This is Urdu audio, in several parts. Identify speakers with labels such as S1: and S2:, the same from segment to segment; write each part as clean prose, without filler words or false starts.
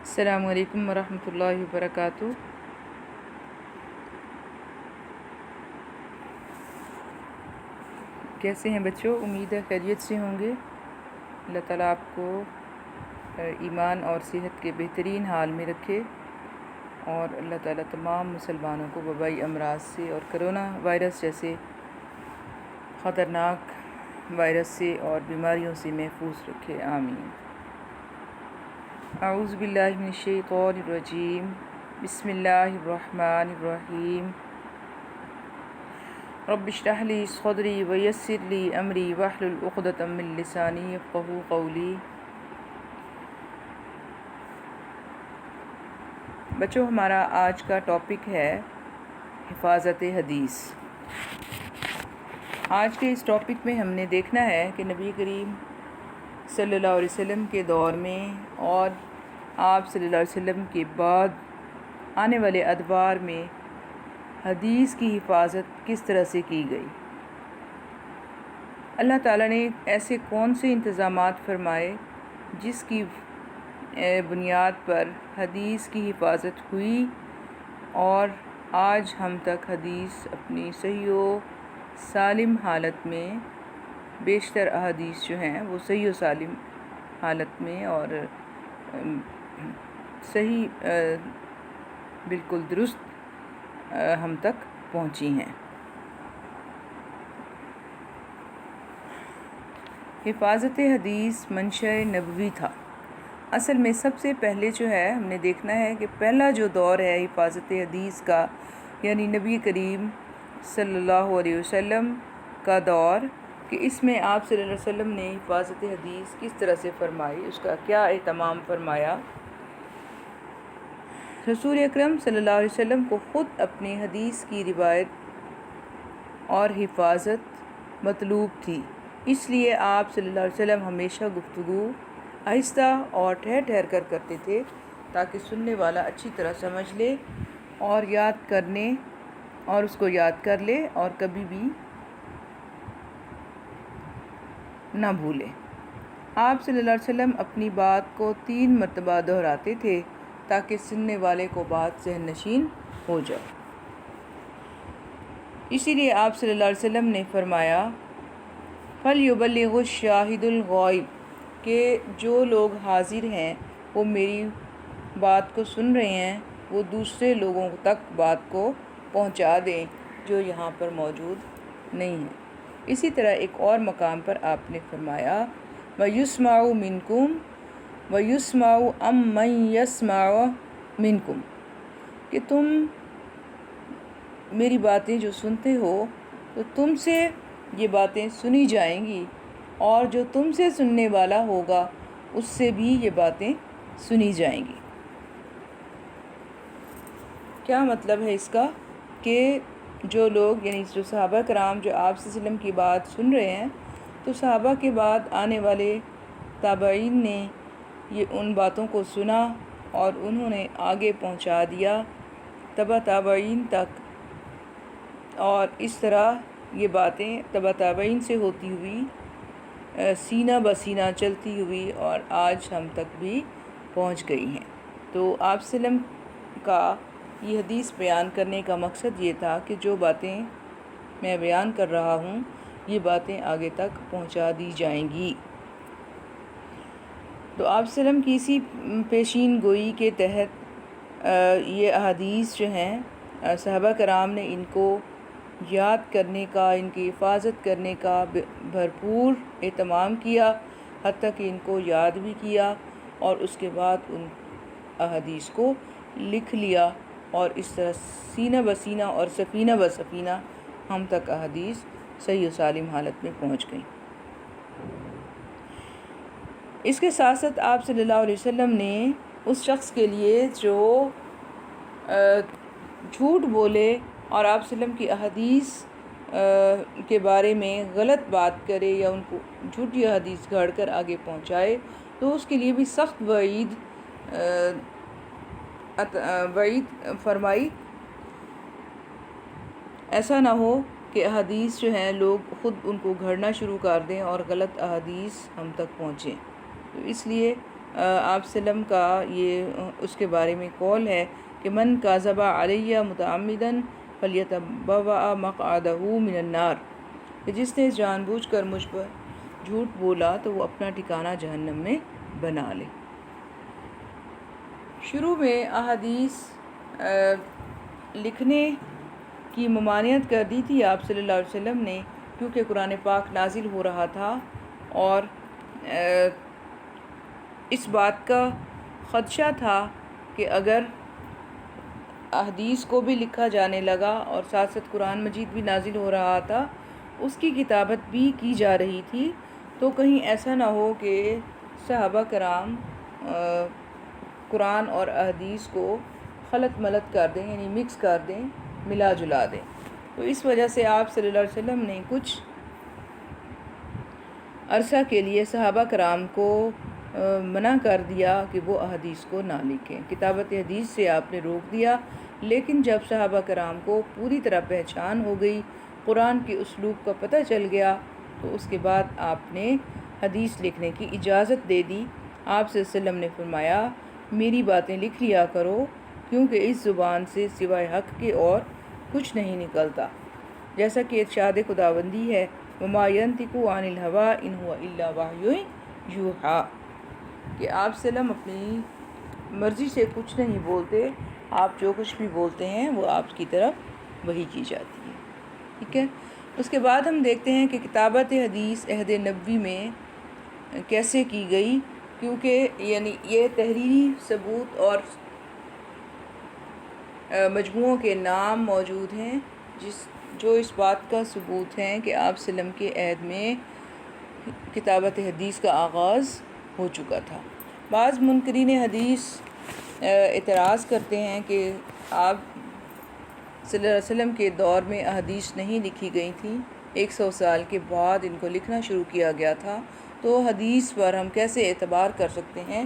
S1: السلام علیکم ورحمۃ اللہ وبرکاتہ۔ کیسے ہیں بچوں؟ امید ہے خیریت سے ہوں گے۔ اللہ تعالیٰ آپ کو ایمان اور صحت کے بہترین حال میں رکھے، اور اللہ تعالیٰ تمام مسلمانوں کو وبائی امراض سے اور کرونا وائرس جیسے خطرناک وائرس سے اور بیماریوں سے محفوظ رکھے، آمین۔ اعوذ باللہ من الشیطان الرجیم، بسم اللہ الرحمن الرحیم۔ رب اشرح لی صدری ویسر لی امری واحلل عقدۃ من لسانی یفقہوا قولی۔ بچوں، ہمارا آج کا ٹاپک ہے حفاظت حدیث۔ آج کے اس ٹاپک میں ہم نے دیکھنا ہے کہ نبی کریم صلی اللہ علیہ وسلم کے دور میں اور آپ صلی اللہ علیہ وسلم کے بعد آنے والے ادوار میں حدیث کی حفاظت کس طرح سے کی گئی۔ اللہ تعالیٰ نے ایسے کون سے انتظامات فرمائے جس کی بنیاد پر حدیث کی حفاظت ہوئی، اور آج ہم تک حدیث اپنی صحیح و سالم حالت میں، بیشتر احادیث جو ہیں وہ صحیح و سالم حالت میں اور صحیح بالکل درست ہم تک پہنچی ہیں۔ حفاظت حدیث منشأ نبوی تھا۔ اصل میں سب سے پہلے جو ہے ہم نے دیکھنا ہے کہ پہلا جو دور ہے حفاظت حدیث کا، یعنی نبی کریم صلی اللہ علیہ وسلم کا دور، کہ اس میں آپ صلی اللہ علیہ وسلم نے حفاظت حدیث کس طرح سے فرمائی، اس کا کیا اہتمام فرمایا۔ رسول اکرم صلی اللہ علیہ وسلم کو خود اپنی حدیث کی روایت اور حفاظت مطلوب تھی، اس لیے آپ صلی اللہ علیہ وسلم ہمیشہ گفتگو آہستہ اور ٹھہر ٹھہر کر کرتے تھے، تاکہ سننے والا اچھی طرح سمجھ لے اور یاد کرنے اور اس کو یاد کر لے اور کبھی بھی نہ بھولے۔ آپ صلی اللہ علیہ وسلم اپنی بات کو 3 مرتبہ دہراتے تھے تاکہ سننے والے کو بات ذہن نشین ہو جائے۔ اسی لیے آپ صلی اللہ علیہ وسلم نے فرمایا فَلْيُبَلِّغُ الشَّاهِدُ الْغَائِبَ، کہ جو لوگ حاضر ہیں وہ میری بات کو سن رہے ہیں، وہ دوسرے لوگوں تک بات کو پہنچا دیں جو یہاں پر موجود نہیں ہیں۔ اسی طرح ایک اور مقام پر آپ نے فرمایا وَيُسْمَعُ مِنْكُمْ وَيُسْمَعُ أَمَّنْ يَسْمَعُ مِنْكُمْ، کہ تم میری باتیں جو سنتے ہو تو تم سے یہ باتیں سنی جائیں گی، اور جو تم سے سننے والا ہوگا اس سے بھی یہ باتیں سنی جائیں گی۔ کیا مطلب ہے اس کا؟ کہ جو لوگ یعنی جو صحابہ کرام جو آپ صلی اللہ علیہ وسلم کی بات سن رہے ہیں، تو صحابہ کے بعد آنے والے تابعین نے یہ ان باتوں کو سنا اور انہوں نے آگے پہنچا دیا تبع تابعین تک، اور اس طرح یہ باتیں تبع تابعین سے ہوتی ہوئی سینہ بسینہ چلتی ہوئی اور آج ہم تک بھی پہنچ گئی ہیں۔ تو آپ صلی اللہ علیہ وسلم کا یہ حدیث بیان کرنے کا مقصد یہ تھا کہ جو باتیں میں بیان کر رہا ہوں یہ باتیں آگے تک پہنچا دی جائیں گی۔ تو آپ صلی اللہ علیہ وسلم کی اسی پیشین گوئی کے تحت یہ احادیث جو ہیں صحابہ کرام نے ان کو یاد کرنے کا، ان کی حفاظت کرنے کا بھرپور اہتمام کیا، حتیٰ کہ ان کو یاد بھی کیا اور اس کے بعد ان احادیث کو لکھ لیا، اور اس طرح سینہ بسینہ اور سفینہ بسفینہ ہم تک احادیث صحیح و سالم حالت میں پہنچ گئیں۔ اس کے ساتھ ساتھ آپ صلی اللہ علیہ وسلم نے اس شخص کے لیے جو جھوٹ بولے اور آپ صلی اللہ علیہ وسلم کی احادیث کے بارے میں غلط بات کرے یا ان کو جھوٹی حدیث گھڑ کر آگے پہنچائے، تو اس کے لیے بھی سخت وعید فرمائی۔ ایسا نہ ہو کہ احادیث جو ہیں لوگ خود ان کو گھڑنا شروع کر دیں اور غلط احادیث ہم تک پہنچیں۔ تو اس لیے آپ وسلم کا یہ اس کے بارے میں قول ہے کہ من کاذب علیہ متعمدن فلیتبوأ مقعدہ من النار، کہ جس نے جان بوجھ کر مجھ پر جھوٹ بولا تو وہ اپنا ٹھکانہ جہنم میں بنا لے۔ شروع میں احادیث لکھنے کی ممانعت کر دی تھی آپ صلی اللہ علیہ وسلم نے، کیونکہ قرآن پاک نازل ہو رہا تھا اور اس بات کا خدشہ تھا کہ اگر احادیث کو بھی لکھا جانے لگا اور ساتھ ساتھ قرآن مجید بھی نازل ہو رہا تھا، اس کی کتابت بھی کی جا رہی تھی، تو کہیں ایسا نہ ہو کہ صحابہ کرام قرآن اور احادیث کو خلط ملط کر دیں، یعنی مکس کر دیں، ملا جلا دیں۔ تو اس وجہ سے آپ صلی اللہ علیہ وسلم نے کچھ عرصہ کے لیے صحابہ کرام کو منع کر دیا کہ وہ احادیث کو نہ لکھیں، کتابت حدیث سے آپ نے روک دیا۔ لیکن جب صحابہ کرام کو پوری طرح پہچان ہو گئی، قرآن کے اسلوب کا پتہ چل گیا، تو اس کے بعد آپ نے حدیث لکھنے کی اجازت دے دی۔ آپ صلی اللہ علیہ وسلم نے فرمایا، میری باتیں لکھ لیا کرو، کیونکہ اس زبان سے سوائے حق کے اور کچھ نہیں نکلتا، جیسا کہ ارشاد خداوندی ہے، وَمَا يَنطِقُ عَنِ الْهَوَىٰ إِنْ هُوَ إِلَّا وَحْيٌ يُوحَىٰ، کہ آپ صلی اللہ علیہ وسلم اپنی مرضی سے کچھ نہیں بولتے، آپ جو کچھ بھی بولتے ہیں وہ آپ کی طرف وحی کی جاتی ہے۔ ٹھیک ہے، اس کے بعد ہم دیکھتے ہیں کہ کتابت حدیث عہد نبوی میں کیسے کی گئی، کیونکہ یعنی یہ تحریری ثبوت اور مجموعوں کے نام موجود ہیں جو اس بات کا ثبوت ہیں کہ آپ وسلم کے عہد میں کتابت حدیث کا آغاز ہو چکا تھا۔ بعض منکرین حدیث اعتراض کرتے ہیں کہ آپ صلی اللہ علیہ وسلم کے دور میں احادیث نہیں لکھی گئی تھیں، 100 سال کے بعد ان کو لکھنا شروع کیا گیا تھا، تو حدیث پر ہم کیسے اعتبار کر سکتے ہیں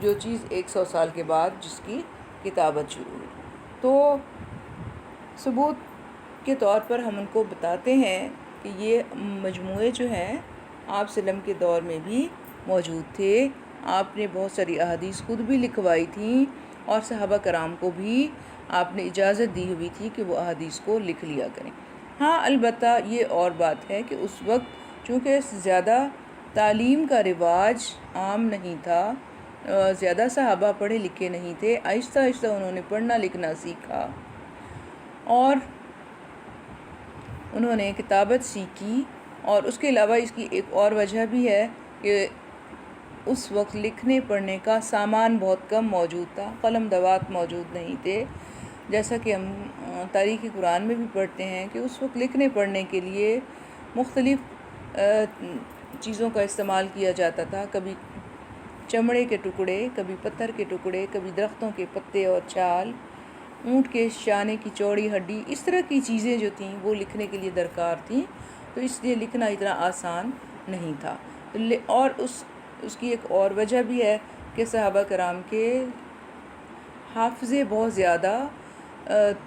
S1: جو چیز 100 سال کے بعد جس کی کتابت شروع ہوئی۔ تو ثبوت کے طور پر ہم ان کو بتاتے ہیں کہ یہ مجموعے جو ہیں آپ وسلم کے دور میں بھی موجود تھے، آپ نے بہت ساری احادیث خود بھی لکھوائی تھیں اور صحابہ کرام کو بھی آپ نے اجازت دی ہوئی تھی کہ وہ احادیث کو لکھ لیا کریں۔ ہاں البتہ یہ اور بات ہے کہ اس وقت چونکہ زیادہ تعلیم کا رواج عام نہیں تھا، زیادہ صحابہ پڑھے لکھے نہیں تھے، آہستہ آہستہ انہوں نے پڑھنا لکھنا سیکھا اور انہوں نے کتابت سیکھی۔ اور اس کے علاوہ اس کی ایک اور وجہ بھی ہے کہ اس وقت لکھنے پڑھنے کا سامان بہت کم موجود تھا، قلم دوات موجود نہیں تھے، جیسا کہ ہم تاریخ قرآن میں بھی پڑھتے ہیں کہ اس وقت لکھنے پڑھنے کے لیے مختلف چیزوں کا استعمال کیا جاتا تھا، کبھی چمڑے کے ٹکڑے، کبھی پتھر کے ٹکڑے، کبھی درختوں کے پتے اور چھال، اونٹ کے شانے کی چوڑی ہڈی، اس طرح کی چیزیں جو تھیں وہ لکھنے کے لیے درکار تھیں، تو اس لیے لکھنا اتنا آسان نہیں تھا۔ اور اس کی ایک اور وجہ بھی ہے کہ صحابہ کرام کے حافظے بہت زیادہ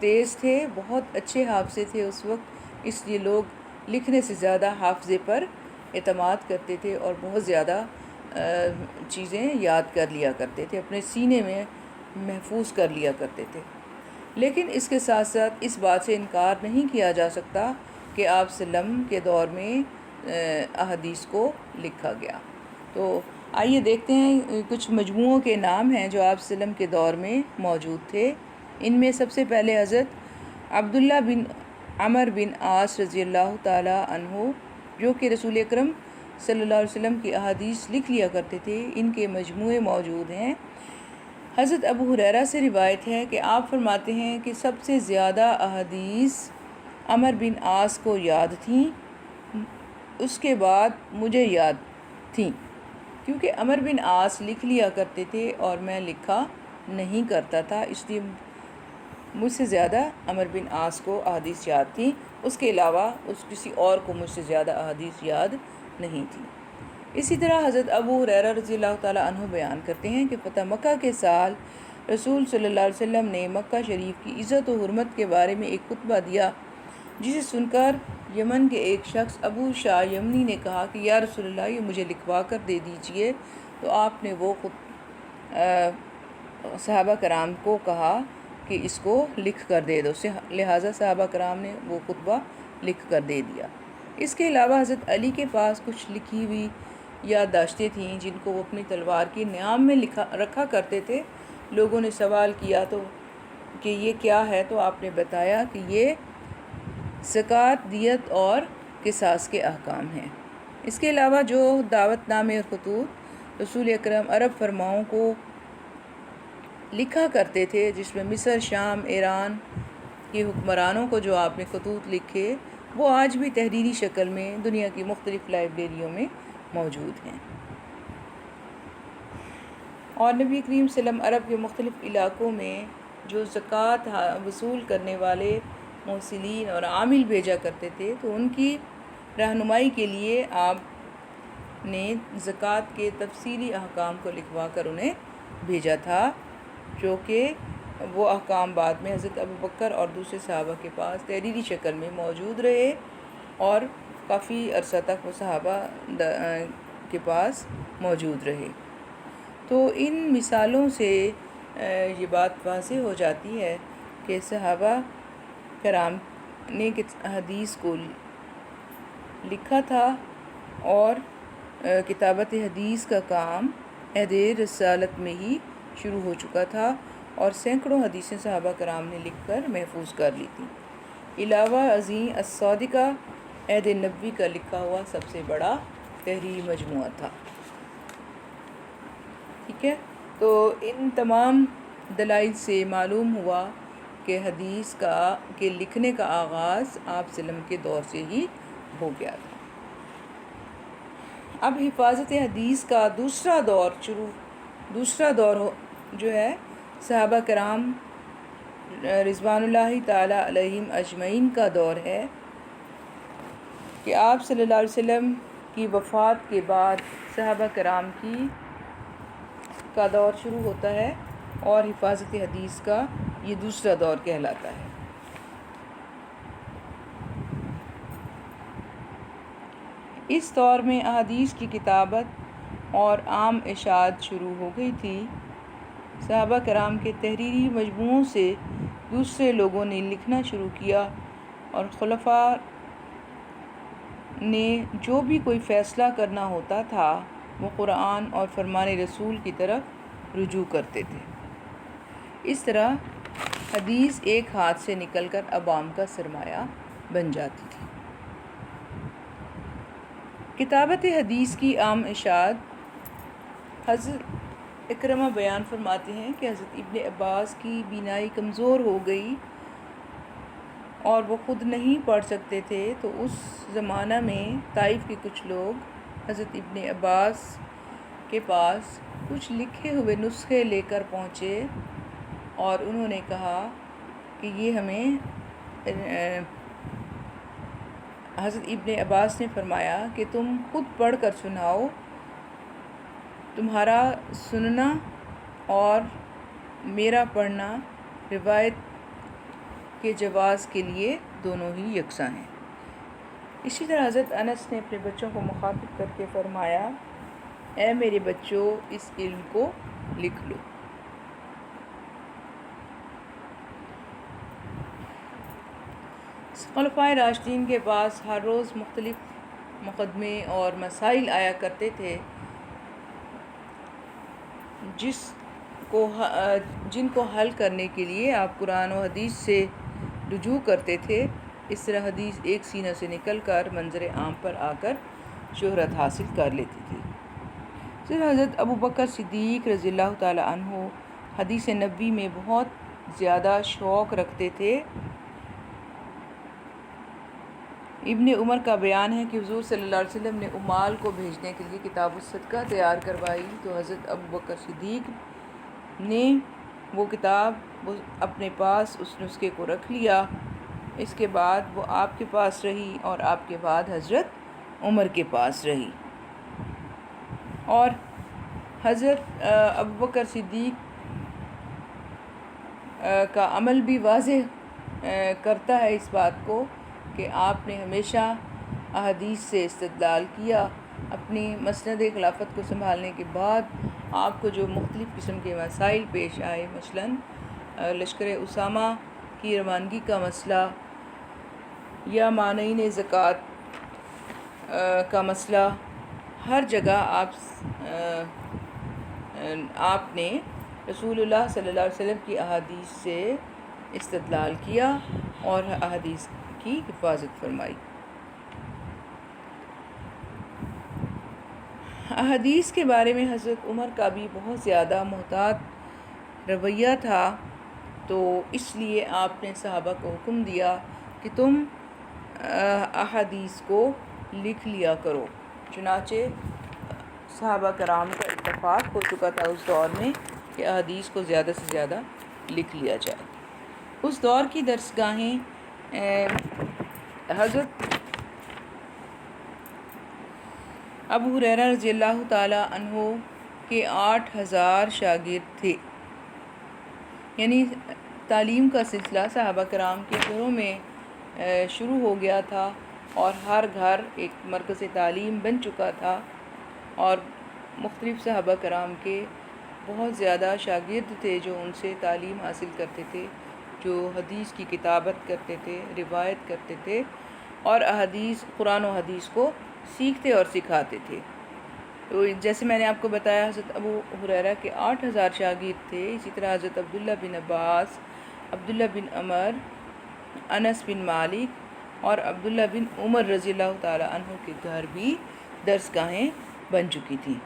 S1: تیز تھے، بہت اچھے حافظے تھے اس وقت، اس لیے لوگ لکھنے سے زیادہ حافظے پر اعتماد کرتے تھے اور بہت زیادہ چیزیں یاد کر لیا کرتے تھے، اپنے سینے میں محفوظ کر لیا کرتے تھے۔ لیکن اس کے ساتھ ساتھ اس بات سے انکار نہیں کیا جا سکتا کہ آپ صلی اللہ علیہ وسلم کے دور میں احادیث کو لکھا گیا۔ تو آئیے دیکھتے ہیں کچھ مجموعوں کے نام ہیں جو آپ صلی اللہ علیہ وسلم کے دور میں موجود تھے۔ ان میں سب سے پہلے حضرت عبداللہ بن عمر بن عاص رضی اللہ تعالیٰ عنہ، جو کہ رسول اکرم صلی اللہ علیہ وسلم کی احادیث لکھ لیا کرتے تھے، ان کے مجموعے موجود ہیں۔ حضرت ابو ہریرہ سے روایت ہے کہ آپ فرماتے ہیں کہ سب سے زیادہ احادیث عمر بن عاص کو یاد تھیں، اس کے بعد مجھے یاد تھیں، کیونکہ عمر بن عاص لکھ لیا کرتے تھے اور میں لکھا نہیں کرتا تھا، اس لیے مجھ سے زیادہ عمر بن عاص کو احادیث یاد تھیں، اس کے علاوہ کسی اور کو مجھ سے زیادہ احادیث یاد نہیں تھی۔ اسی طرح حضرت ابو ہریرہ رضی اللہ تعالیٰ عنہ بیان کرتے ہیں کہ فتح مکہ کے سال رسول صلی اللہ علیہ وسلم نے مکہ شریف کی عزت و حرمت کے بارے میں ایک خطبہ دیا، جسے سن کر یمن کے ایک شخص ابو شاہ یمنی نے کہا کہ یا رسول اللہ، یہ مجھے لکھوا کر دے دیجئے، تو آپ نے وہ صحابہ کرام کو کہا کہ اس کو لکھ کر دے دو، لہٰذا صحابہ کرام نے وہ خطبہ لکھ کر دے دیا۔ اس کے علاوہ حضرت علی کے پاس کچھ لکھی ہوئی یادداشتیں تھیں جن کو وہ اپنی تلوار کی نیام میں رکھا کرتے تھے۔ لوگوں نے سوال کیا تو کہ یہ کیا ہے، تو آپ نے بتایا کہ یہ زکوٰۃ، دیت اور قصاص کے احکام ہیں۔ اس کے علاوہ جو دعوت نامے اور خطوط رسول اکرم عرب فرماؤں کو لکھا کرتے تھے، جس میں مصر، شام، ایران کے حکمرانوں کو جو آپ نے خطوط لکھے، وہ آج بھی تحریری شکل میں دنیا کی مختلف لائبریریوں میں موجود ہیں۔ اور نبی کریم صلی اللہ علیہ وسلم عرب کے مختلف علاقوں میں جو زکوٰۃ وصول کرنے والے موصلین اور عامل بھیجا کرتے تھے، تو ان کی رہنمائی کے لیے آپ نے زکوٰۃ کے تفصیلی احکام کو لکھوا کر انہیں بھیجا تھا، جو کہ وہ احکام بعد میں حضرت ابوبکر اور دوسرے صحابہ کے پاس تحریری شکل میں موجود رہے اور کافی عرصہ تک وہ صحابہ کے پاس موجود رہے۔ تو ان مثالوں سے یہ بات واضح ہو جاتی ہے کہ صحابہ کرام نے حدیث کو لکھا تھا، اور کتابت حدیث کا کام عہد رسالت میں ہی شروع ہو چکا تھا، اور سینکڑوں حدیثیں صحابہ کرام نے لکھ کر محفوظ کر لی تھیں۔ علاوہ ازیں الصادقہ عہد نبوی کا لکھا ہوا سب سے بڑا تحریری مجموعہ تھا۔ ٹھیک ہے، تو ان تمام دلائل سے معلوم ہوا کہ حدیث کے لکھنے کا آغاز آپ صلی اللہ علیہ وسلم کے دور سے ہی ہو گیا تھا۔ اب حفاظت حدیث کا دوسرا دور جو ہے صحابہ کرام رضوان اللہ تعالی علیہم اجمعین کا دور ہے، کہ آپ صلی اللہ علیہ وسلم کی وفات کے بعد صحابہ کرام کا دور شروع ہوتا ہے، اور حفاظت حدیث کا یہ دوسرا دور کہلاتا ہے۔ اس دور میں احادیث کی کتابت اور عام اشاعت شروع ہو گئی تھی۔ صحابہ کرام کے تحریری مجموعوں سے دوسرے لوگوں نے لکھنا شروع کیا، اور خلفاء نے جو بھی کوئی فیصلہ کرنا ہوتا تھا وہ قرآن اور فرمان رسول کی طرف رجوع کرتے تھے۔ اس طرح حدیث ایک ہاتھ سے نکل کر عوام کا سرمایہ بن جاتی تھی۔ کتابت حدیث کی عام اشاعت، حضرت اکرمہ بیان فرماتے ہیں کہ حضرت ابن عباس کی بینائی کمزور ہو گئی اور وہ خود نہیں پڑھ سکتے تھے، تو اس زمانہ میں طائف کے کچھ لوگ حضرت ابن عباس کے پاس کچھ لکھے ہوئے نسخے لے کر پہنچے، اور انہوں نے کہا کہ یہ ہمیں حضرت ابن عباس نے فرمایا کہ تم خود پڑھ کر سناؤ، تمہارا سننا اور میرا پڑھنا روایت کے جواز کے لیے دونوں ہی یکساں ہیں۔ اسی طرح حضرت انس نے اپنے بچوں کو مخاطب کر کے فرمایا، اے میرے بچوں، اس علم کو لکھ لو۔ خلفائے راشدین کے پاس ہر روز مختلف مقدمے اور مسائل آیا کرتے تھے، جن کو حل کرنے کے لیے آپ قرآن و حدیث سے رجوع کرتے تھے۔ اس طرح حدیث ایک سینہ سے نکل کر منظر عام پر آ کر شہرت حاصل کر لیتی تھی۔ پھر حضرت ابوبکر صدیق رضی اللہ تعالی عنہ حدیث نبوی میں بہت زیادہ شوق رکھتے تھے۔ ابن عمر کا بیان ہے کہ حضور صلی اللہ علیہ وسلم نے عمال کو بھیجنے کے لیے کتاب الصدقہ تیار کروائی، تو حضرت ابوبکر صدیق نے وہ کتاب اپنے پاس اس نسخے کو رکھ لیا۔ اس کے بعد وہ آپ کے پاس رہی، اور آپ کے بعد حضرت عمر کے پاس رہی، اور حضرت ابوبکر صدیق کا عمل بھی واضح کرتا ہے اس بات کو کہ آپ نے ہمیشہ احادیث سے استدلال کیا۔ اپنی مسند خلافت کو سنبھالنے کے بعد آپ کو جو مختلف قسم کے مسائل پیش آئے، مثلاً لشکر اسامہ کی روانگی کا مسئلہ یا مانعین زکوٰۃ کا مسئلہ، ہر جگہ آپ نے رسول اللہ صلی اللہ علیہ وسلم کی احادیث سے استدلال کیا اور احادیث کی حفاظت فرمائی۔ احادیث کے بارے میں حضرت عمر کا بھی بہت زیادہ محتاط رویہ تھا، تو اس لیے آپ نے صحابہ کو حکم دیا کہ تم احادیث کو لکھ لیا کرو۔ چنانچہ صحابہ کرام کا اتفاق ہو چکا تھا اس دور میں کہ احادیث کو زیادہ سے زیادہ لکھ لیا جائے۔ اس دور کی درسگاہیں حضرت ابو ہریرہ رضی اللہ تعالیٰ عنہ کے 8000 شاگرد تھے، یعنی تعلیم کا سلسلہ صحابہ کرام کے گھروں میں شروع ہو گیا تھا اور ہر گھر ایک مرکز تعلیم بن چکا تھا، اور مختلف صحابہ کرام کے بہت زیادہ شاگرد تھے جو ان سے تعلیم حاصل کرتے تھے، جو حدیث کی کتابت کرتے تھے، روایت کرتے تھے اور احادیث قرآن و حدیث کو سیکھتے اور سکھاتے تھے۔ تو جیسے میں نے آپ کو بتایا حضرت ابو ہریرہ کے 8000 شاگرد تھے، اسی طرح حضرت عبداللہ بن عباس، عبداللہ بن عمر، انس بن مالک اور عبداللہ بن عمر رضی اللہ تعالیٰ عنہ کے گھر بھی درسگاہیں بن چکی تھیں،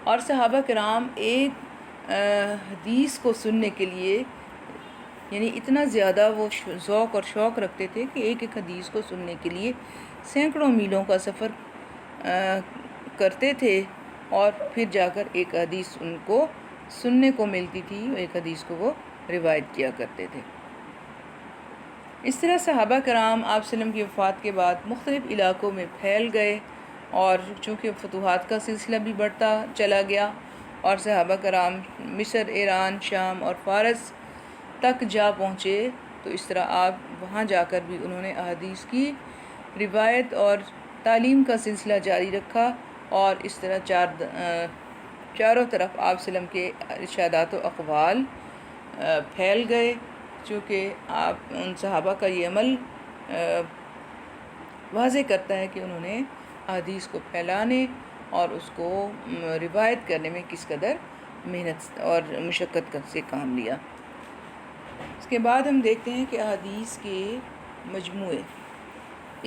S1: اور صحابہ کرام ایک حدیث کو سننے کے لیے یعنی اتنا زیادہ وہ ذوق اور شوق رکھتے تھے کہ ایک ایک حدیث کو سننے کے لیے سینکڑوں میلوں کا سفر کرتے تھے، اور پھر جا کر ایک حدیث ان کو سننے کو ملتی تھی، ایک حدیث کو وہ روایت کیا کرتے تھے۔ اس طرح صحابہ کرام آپ صلی اللہ علیہ وسلم کی وفات کے بعد مختلف علاقوں میں پھیل گئے، اور چونکہ فتوحات کا سلسلہ بھی بڑھتا چلا گیا اور صحابہ کرام مصر، ایران، شام اور فارس تک جا پہنچے، تو اس طرح آپ وہاں جا کر بھی انہوں نے احادیث کی روایت اور تعلیم کا سلسلہ جاری رکھا، اور اس طرح چاروں طرف آپ صلی اللہ علیہ وسلم کے ارشادات و اقوال پھیل گئے، چونکہ آپ ان صحابہ کا یہ عمل واضح کرتا ہے کہ انہوں نے احادیث کو پھیلانے اور اس کو روایت کرنے میں کس قدر محنت اور مشقت سے کام لیا۔ اس کے بعد ہم دیکھتے ہیں کہ احادیث کے مجموعے،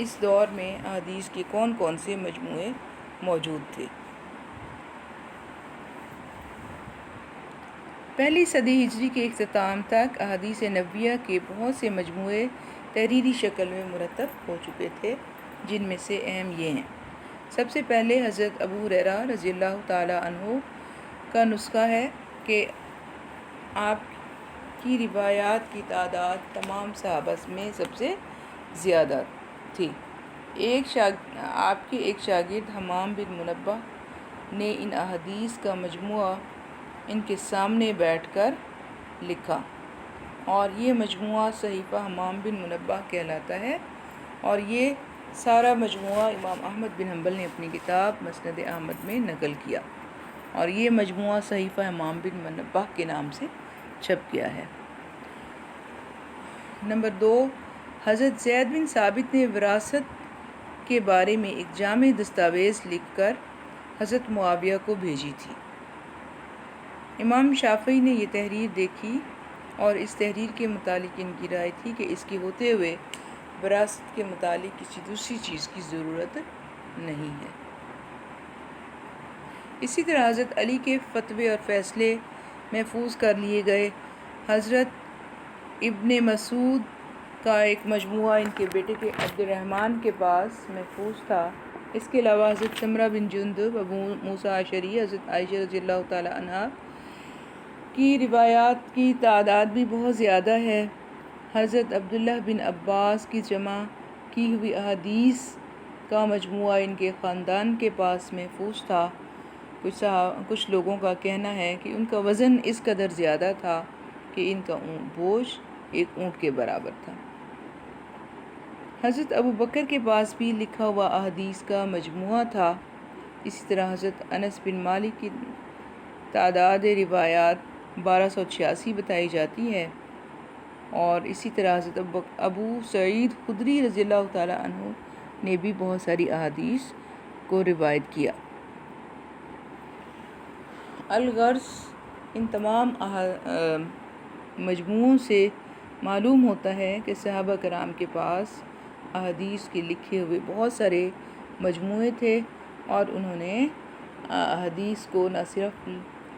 S1: اس دور میں احادیث کے کون کون سے مجموعے موجود تھے۔ پہلی صدی ہجری کے اختتام تک احادیث نبویہ کے بہت سے مجموعے تحریری شکل میں مرتب ہو چکے تھے، جن میں سے اہم یہ ہیں۔ سب سے پہلے حضرت ابو ہریرہ رضی اللہ تعالیٰ عنہ کا نسخہ ہے کہ آپ کی روایات کی تعداد تمام صحابہ میں سب سے زیادہ تھی۔ آپ کے ایک شاگرد حمام بن منبہ نے ان احادیث کا مجموعہ ان کے سامنے بیٹھ کر لکھا، اور یہ مجموعہ صحیفہ حمام بن منبہ کہلاتا ہے، اور یہ سارا مجموعہ امام احمد بن حنبل نے اپنی کتاب مسند احمد میں نقل کیا، اور یہ مجموعہ صحیفہ حمام بن منبہ کے نام سے چھپ گیا ہے۔ نمبر 2، حضرت زید بن ثابت نے وراثت کے بارے میں ایک جامع دستاویز لکھ کر حضرت معاویہ کو بھیجی تھی۔ امام شافعی نے یہ تحریر دیکھی، اور اس تحریر کے متعلق ان کی رائے تھی کہ اس کے ہوتے ہوئے وراثت کے متعلق کسی دوسری چیز کی ضرورت نہیں ہے۔ اسی طرح حضرت علی کے فتوے اور فیصلے محفوظ کر لیے گئے۔ حضرت ابن مسعود کا ایک مجموعہ ان کے بیٹے کے عبد الرحمن کے پاس محفوظ تھا۔ اس کے علاوہ حضرت سمرہ بن جندب، ابو موسیٰ اشعری، حضرت عائشہ رضی اللہ تعالی عنہا کی روایات کی تعداد بھی بہت زیادہ ہے۔ حضرت عبداللہ بن عباس کی جمع کی ہوئی احادیث کا مجموعہ ان کے خاندان کے پاس محفوظ تھا۔ کچھ لوگوں کا کہنا ہے کہ ان کا وزن اس قدر زیادہ تھا کہ ان کا بوجھ ایک اونٹ کے برابر تھا۔ حضرت ابو بکر کے پاس بھی لکھا ہوا احادیث کا مجموعہ تھا۔ اسی طرح حضرت انس بن مالک کی تعداد روایات 1286 بتائی جاتی ہے، اور اسی طرح حضرت ابو سعید خدری رضی اللہ تعالیٰ عنہ نے بھی بہت ساری احادیث کو روایت کیا۔ الغرض ان تمام مجموعوں سے معلوم ہوتا ہے کہ صحابہ کرام کے پاس احادیث کے لکھے ہوئے بہت سارے مجموعے تھے، اور انہوں نے احادیث کو نہ صرف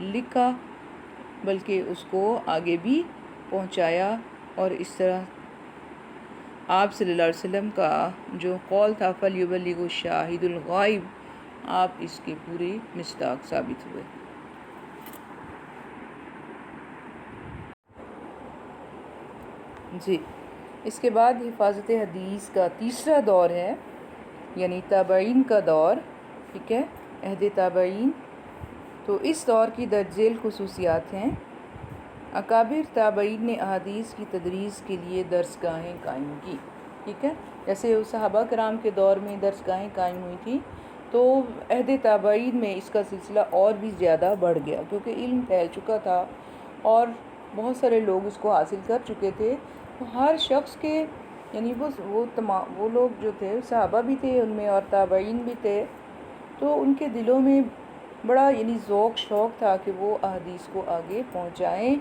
S1: لکھا بلکہ اس کو آگے بھی پہنچایا، اور اس طرح آپ صلی اللہ علیہ وسلم کا جو قول تھا فَلْيُبَلِّغُ الشَّاهِدُ الْغَائِبُ، آپ اس کے پورے مصداق ثابت ہوئے۔ جی، اس کے بعد حفاظت حدیث کا تیسرا دور ہے، یعنی تابعین کا دور، ٹھیک ہے، عہد تابعین۔ تو اس دور کی درج ذیل خصوصیات ہیں: اکابر تابعین نے احادیث کی تدریس کے لیے درس گاہیں قائم کی، ٹھیک ہے، جیسے صحابہ کرام کے دور میں درس گاہیں قائم ہوئی تھیں، تو عہد تابعین میں اس کا سلسلہ اور بھی زیادہ بڑھ گیا، کیونکہ علم پھیل چکا تھا اور بہت سارے لوگ اس کو حاصل کر چکے تھے۔ تو ہر شخص کے یعنی وہ لوگ جو تھے صحابہ بھی تھے ان میں اور تابعین بھی تھے، تو ان کے دلوں میں بڑا یعنی ذوق شوق تھا کہ وہ احادیث کو آگے پہنچائیں،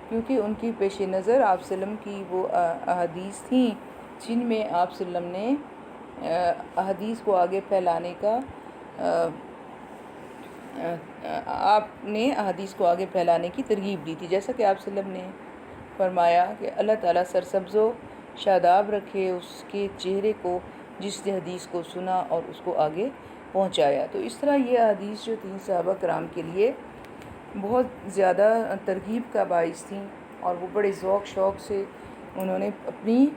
S1: کیونکہ ان کی پیش نظر آپ صلی اللہ علیہ وسلم کی وہ احادیث تھیں جن میں آپ صلی اللہ علیہ وسلم نے احادیث کو آگے پھیلانے کا آپ نے احادیث کو آگے پھیلانے کی ترغیب دی تھی، جیسا کہ آپ صلی اللہ علیہ وسلم نے فرمایا کہ اللہ تعالیٰ سرسبز و شاداب رکھے اس کے چہرے کو جس نے حدیث کو سنا اور اس کو آگے پہنچایا۔ تو اس طرح یہ احادیث جو تھیں صحابہ کرام کے لیے بہت زیادہ ترغیب کا باعث تھیں، اور وہ بڑے ذوق شوق سے انہوں نے اپنی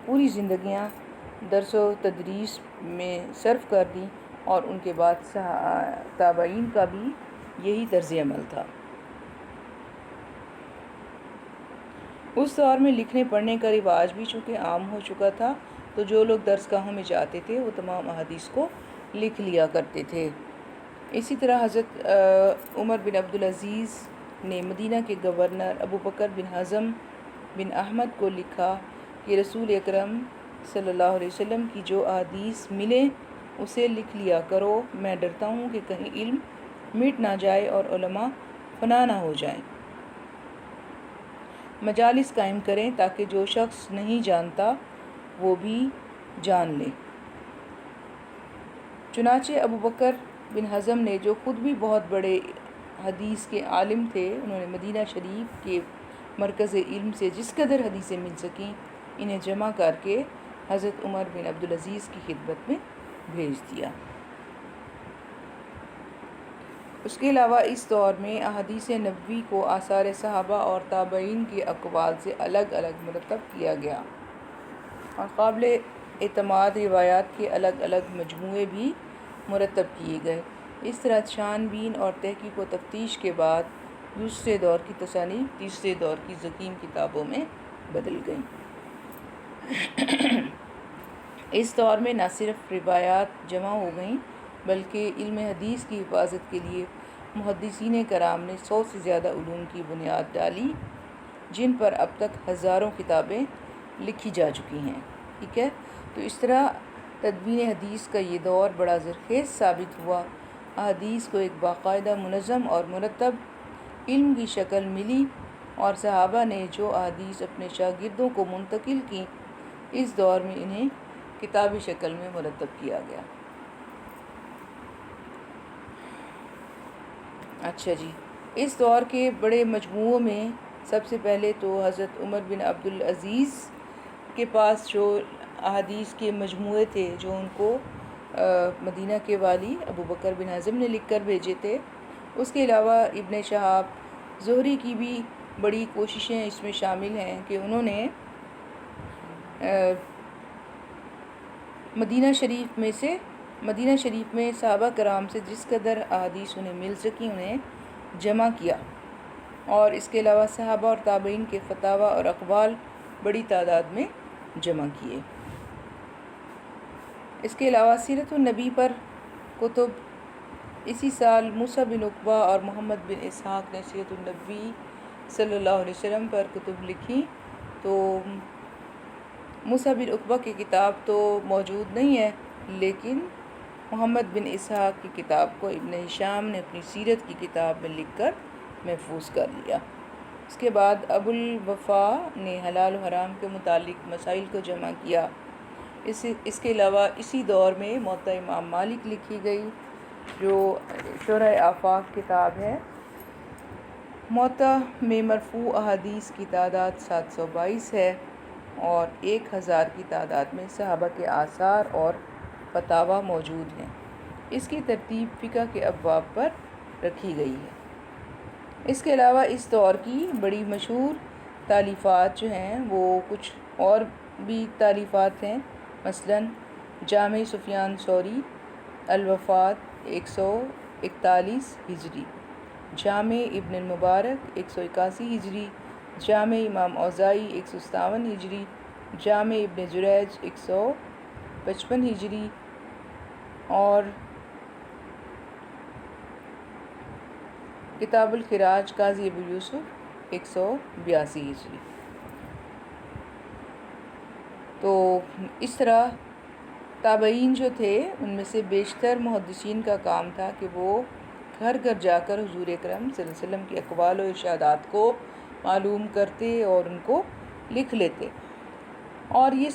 S1: پوری زندگیاں درس و تدریس میں صرف کر دیں، اور ان کے بعد تابعین کا بھی یہی طرز عمل تھا۔ اس دور میں لکھنے پڑھنے کا رواج بھی چونکہ عام ہو چکا تھا، تو جو لوگ درس گاہوں میں جاتے تھے وہ تمام احادیث کو لکھ لیا کرتے تھے۔ اسی طرح حضرت عمر بن عبدالعزیز نے مدینہ کے گورنر ابو بکر بن حزم بن احمد کو لکھا کہ رسول اکرم صلی اللہ علیہ وسلم کی جو احادیث ملیں اسے لکھ لیا کرو، میں ڈرتا ہوں کہ کہیں علم مٹ نہ جائے اور علماء فنا نہ ہو جائیں۔ مجالس قائم کریں تاکہ جو شخص نہیں جانتا وہ بھی جان لے۔ چنانچہ ابو بکر بن حزم نے، جو خود بھی بہت بڑے حدیث کے عالم تھے، انہوں نے مدینہ شریف کے مرکز علم سے جس قدر حدیثیں مل سکیں انہیں جمع کر کے حضرت عمر بن عبدالعزیز کی خدمت میں بھیج دیا۔ اس کے علاوہ اس دور میں احادیث نبوی کو آثار صحابہ اور تابعین کے اقوال سے الگ الگ مرتب کیا گیا، اور قابل اعتماد روایات کے الگ الگ مجموعے بھی مرتب کیے گئے۔ اس طرح چھان بین اور تحقیق و تفتیش کے بعد دوسرے دور کی تصانیف تیسرے دور کی ضخیم کتابوں میں بدل گئیں۔ اس دور میں نہ صرف روایات جمع ہو گئیں بلکہ علم حدیث کی حفاظت کے لیے محدثین کرام نے 100 سے زیادہ علوم کی بنیاد ڈالی، جن پر اب تک ہزاروں کتابیں لکھی جا چکی ہیں، ٹھیک ہے۔ تو اس طرح تدوین حدیث کا یہ دور بڑا زرخیز ثابت ہوا، احادیث کو ایک باقاعدہ منظم اور مرتب علم کی شکل ملی، اور صحابہ نے جو احادیث اپنے شاگردوں کو منتقل کی اس دور میں انہیں کتابی شکل میں مرتب کیا گیا۔ اچھا جی، اس دور کے بڑے مجموعوں میں سب سے پہلے تو حضرت عمر بن عبدالعزیز کے پاس جو احادیث کے مجموعے تھے جو ان کو مدینہ کے والی ابو بکر بن حزم نے لکھ کر بھیجے تھے۔ اس کے علاوہ ابن شہاب زہری کی بھی بڑی کوششیں اس میں شامل ہیں کہ انہوں نے مدینہ شریف میں صحابہ کرام سے جس قدر احادیث انہیں مل سکی انہیں جمع کیا، اور اس کے علاوہ صحابہ اور تابعین کے فتاوی اور اقوال بڑی تعداد میں جمع کیے۔ اس کے علاوہ سیرت النبی پر کتب اسی سال موسیٰ بن عقبہ اور محمد بن اسحاق نے سیرت النبی صلی اللہ علیہ وسلم پر کتب لکھی۔ تو موسیٰ بن عقبہ کی کتاب تو موجود نہیں ہے، لیکن محمد بن اسحاق کی کتاب کو ابن ہشام نے اپنی سیرت کی کتاب میں لکھ کر محفوظ کر لیا۔ اس کے بعد ابو الوفا نے حلال و حرام کے متعلق مسائل کو جمع کیا۔ اس کے علاوہ اسی دور میں موطأ امام مالک لکھی گئی، جو شرح آفاق کتاب ہے۔ موطأ میں مرفوع احادیث کی تعداد 722 ہے اور 1000 کی تعداد میں صحابہ کے آثار اور فتاویٰ موجود ہیں۔ اس کی ترتیب فقہ کے ابواب پر رکھی گئی ہے۔ اس کے علاوہ اس دور کی بڑی مشہور تالیفات جو ہیں وہ کچھ اور بھی تالیفات ہیں، مثلاً جامع سفیان ثوری، الوفات 141 ہجری، جامع ابن المبارک 181 ہجری، جامع امام اوزاعی 157 ہجری، جامع ابن جریج 155 ہجری اور کتاب الخراج قاضی ابو یوسف 182 ہجری۔ تو اس طرح تابعین جو تھے ان میں سے بیشتر محدثین کا کام تھا کہ وہ گھر گھر جا کر حضور اکرم صلی اللہ علیہ وسلم کے اقوال و ارشادات کو معلوم کرتے اور ان کو لکھ لیتے، اور یہ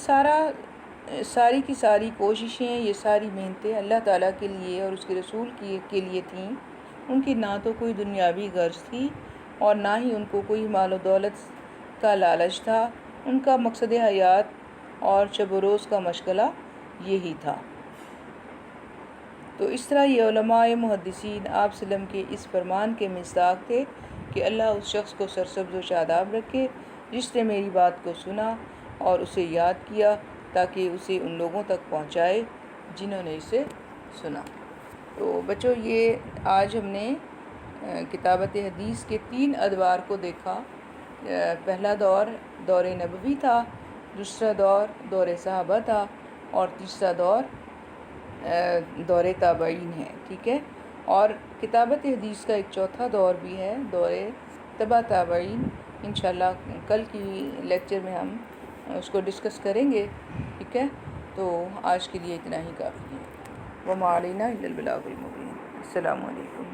S1: ساری کی ساری کوششیں، یہ ساری محنتیں اللہ تعالیٰ کے لیے اور اس کے رسول کے لیے تھیں۔ ان کی نہ تو کوئی دنیاوی غرض تھی اور نہ ہی ان کو کوئی مال و دولت کا لالچ تھا۔ ان کا مقصد حیات اور شب و روز کا مشغلہ یہی تھا۔ تو اس طرح یہ علماء محدثین آپ صلی اللہ علیہ وسلم کے اس فرمان کے مصداق تھے کہ اللہ اس شخص کو سرسبز و شاداب رکھے جس نے میری بات کو سنا اور اسے یاد کیا، تاکہ اسے ان لوگوں تک پہنچائے جنہوں نے اسے سنا۔ تو بچوں، یہ آج ہم نے کتابت حدیث کے 3 ادوار کو دیکھا۔ پہلا دور دور نبوی تھا، دوسرا دور دور صحابہ تھا اور تیسرا دور دور تابعین ہے، ٹھیک ہے۔ اور کتابت حدیث کا ایک چوتھا دور بھی ہے، دور تبع تابعین۔ انشاءاللہ کل کی لیکچر میں ہم اس کو ڈسکس کریں گے، ٹھیک ہے۔ تو آج کے لیے اتنا ہی کافی ہے۔ وما علینا الا البلاغ المبین۔ السلام علیکم۔